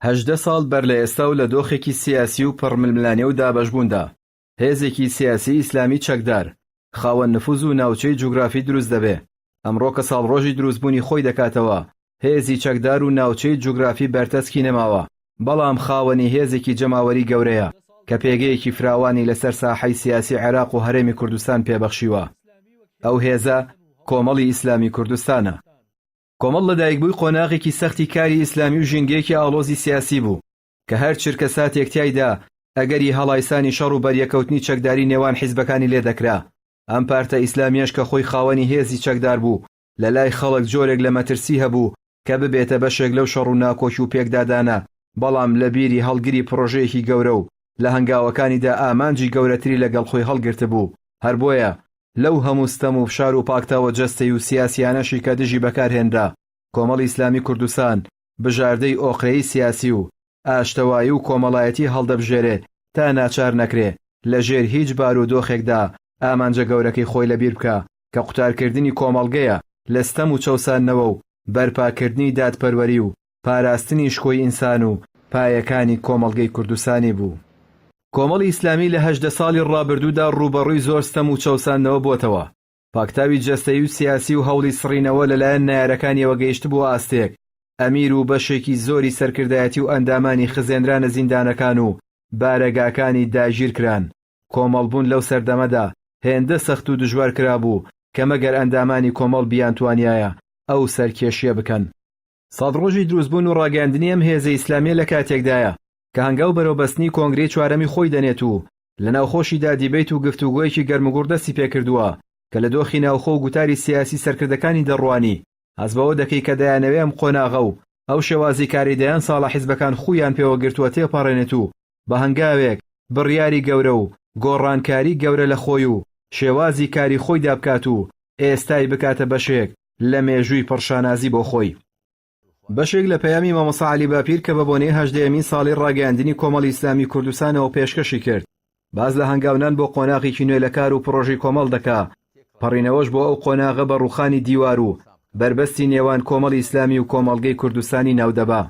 18 ساڵ بەر لە ئێستا و لە دۆخێکی سیاسی و پڕململانێ و دابەشبووندا هێزێکی سیاسی ئیسلامی چەکدار خاوەن نفوذ و ناوچەی جوگرافی دروست دەبێ. ئەمڕۆ کە ساڵڕۆژی دروستبوونی خۆی دەکاتەوە، هێزی چەکدار و ناوچەی جوگرافی بەرتەسکی نەماوە، بەڵام خاوەنی هێزێکی جەماوەری گەورەیە کە پێگەیەکی فراوانی لەسەر ساحەی سیاسی عێراق و هەرێمی کوردستان پێبەخشیوە. ئەو هێزە کۆمەڵی ئیسلامی کوردستانە. کۆمەڵ لەدایکبووی قۆناغێکی سەختی کاری ئیسلامی و ژینگەیەکی ئاڵۆزی سیاسی بوو کە هەر چرکە ساتێک تیایدا ئەگەری هەڵایسانی شەڕ و بەریەکەوتنی چەکداری نێوان حیزبەکانی لێ دەکرا. ئەم پارتە ئیسلامیەش کە خۆی خاوەنی هێزی چەکدار بوو، لە لای خەڵک جۆرێک لە مەترسی هەبوو کە ببێتە بەشێک لەو شەڕ و ناکۆکی و پێکدادانە، بەڵام لە بیری هەڵگری پرۆژەیەکی گەورە و لە هەنگاوەکانیدا ئامانجی گەورەتری لەگەڵ خۆی هەڵگرت بوو. هەر بۆیە لەو هەموو ستەم و فشار و پاکتاوە جەستەی و سیاسیانەشی کە دژی بەکارهێنرا، کۆمەڵی ئیسلامی کوردستان بژاردەی ئۆقرەی سیاسی و ئاشتەوایی و کۆمەڵایەتی هەڵدەبژێرێت تا ناچار نەکرێ لە ژێر هیچ بارودۆخێکدا ئامانجە گەورەکەی خۆی لەبیر بکە کە قوتارکردنی کۆمەڵگەیە لە ستەم و چەوسانەوە و بەرپاکردنی دادپەروەری و پاراستنی شکۆی ئینسان و پایەکانی کۆمەڵگەی کوردستانی بوو. کۆمەڵی ئیسلامی لە 18 ساڵی ڕابردوودا ڕوبەڕووی زۆر ستەم و چەوسانەوە بۆتەوە. پاکتاوی جەستەیی و سیاسی و هەوڵی سڕینەوە لەلایەن نایارەکانیەوە گەیشت بووە ئاستێک. ئەمیر و بەشێکی زۆری سەرکردایەتی و ئەندامانی خزێنرانە زیندانەکان و بارەگاکانی داگیر کران. کۆمەڵبوون لەو سەردەمەدا هێندە سەخت و دژوار کرابوو کە مەگەر ئەندامانی کۆمەڵ بیانتوانیایە ئەو سەرکێشیە بکەن. سەدڕۆژی دروستبوون و ڕاگەاندنی ئەم هێزە ئیسلامیە لە کاتێکدایە کە هەنگاو بەرەوبەستنی کۆنگرەی چوارەمی خۆی دەنێت و لە ناوخۆشیدا دیبیت و گفتوگۆیەکی گەرمگوڕدەستی پێکردووە کە لە دۆخی ناوخۆ و گوتاری سیاسی سەرکردەکانی دەڕوانی هەست بەوە دەکەی کە دەیانەوێ ئەم قۆناغە و ئەو شێوازی کاری دەیان ساڵە حیزبەکان خۆیان پێوە گرتووە تێپەڕێنێت و بە هەنگاوێک بڕیاری گەورە و گۆڕانکاری گەورە لە خۆی و شێوازی کاری خۆی دابکات و ئێستای بکاتە بەشێک لە مێژووی پڕشانازی بۆ خۆی. بەشێک لە پەیامی مامۆستا عەلی باپیر کە بە بۆنەی 18مین ساڵی ڕاگەاندنی کۆمەڵی ئیسلامی کوردستانەوە پێشکەشی کرد، باز لە هەنگاونان بۆ قۆناغێکی نوێ لە کار و پرۆژەی کۆمەڵ دەکا. پەڕینەوەش بۆ ئەو قۆناغە بە ڕووخانی دیوار و بربەستی نێوان کۆمەڵی ئیسلامی و کۆمەڵگەی کوردستانی ناودەبا.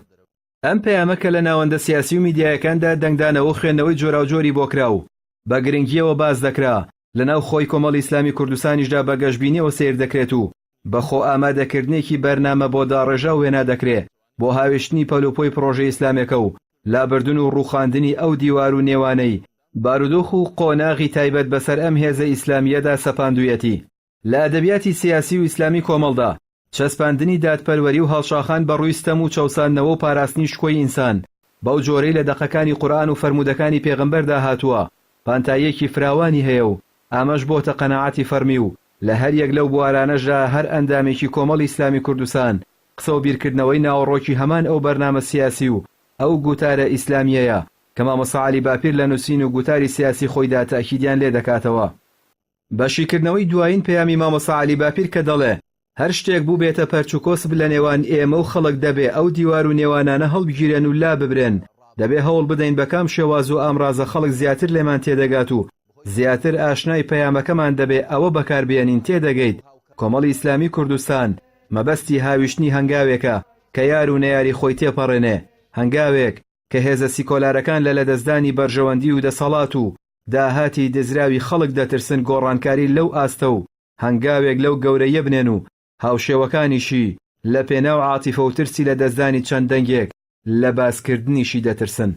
ئەم پەیامە کە لە ناوەندە سیاسی و میدیایەکاندا دەنگدانەوە و خوێندنەوەی جۆراوجۆری بۆ کرا و بە گرنگیەوە باز دەکرا، لە ناو خۆی کۆمەڵی ئیسلامی کوردستانیشدا بە گەشتبینیەوە سیر دەکرێت و بەخۆ ئامادەکردنێکی بەرنامە بۆ داڕێژا و وێنا دەکرێت بۆ هاوێشتنی پەلوپۆی پرۆژەی ئیسلامێکە و لابردن و ڕووخاندنی ئەو دیوار و نێوانەی بارودۆخ و قۆناغی تایبەت بەسەر ئەم هێزە ئیسلامیەدا سەپاندوویەتی. لە ئەدەبیاتی سیاسی و ئیسلامی کۆمەڵدا چەسپاندنی دادپەروەری و هەڵشاخان بەڕووی ستەم و چەوسانەوە و پاراستنی شکۆی ئینسان بەو جۆرەی لە دەقەکانی قورئان و فەرمودەکانی پێغەمبەردا هاتووە پانتاییەکی فراوانی هەیە و ئامەش بۆتە قەناعەتی فەرمی و لە هەر یەک لەو بوارانەشدا هەر ئەندامێکی کۆمەڵی ئیسلامی کوردستان قسە و بیرکردنەوەی ناوەڕۆکی هەمان ئەو بەرنامە سیاسی و ئەو گوتارە ئیسلامیەیە کە مامۆستا عەلی باپیر لە نووسین و گوتاری سیاسی خۆیدا تاکیدیان لێ دەکاتەوە. بەشیکردنەوەی دوایین پەیامی مامۆستا عەلی باپیر کە دەڵێ هەر شتێک بوو بێتە پەرچوکۆسب لە نێوان ئێمە و خەڵک دەبێ ئەو دیوار و نێوانانە هەڵبگیرێن و لا ببرێن، دەبێ هەوڵ بدەین بەکام شێواز و ئامڕازە خەڵک زیاتر لێمان تێدەگات و زیاتر ئاشنای پەیامەکەمان دەبێ ئەوە بەکاربێنین تێدەگەیت کۆمەڵی ئیسلامی کوردستان مەبەستی هاویشتنی هەنگاوێکە کە یار و نەیاری خۆی تێپەڕێنێ، هەنگاوێک کە هێزە سیکۆلارەکان لە لەدەستدانی بەرژەوەندی و دەسەڵات و داهاتی دزراوی خەڵک دەترسن گۆڕانکاری لەو ئاستە و هەنگاوێک لەو گەورەیە بنێن و هاوشێوەکانیشی لە پێناو عاتیفە و ترسی لە دەستدانی چەند دەنگێک لە باسکردنیشی دەترسن.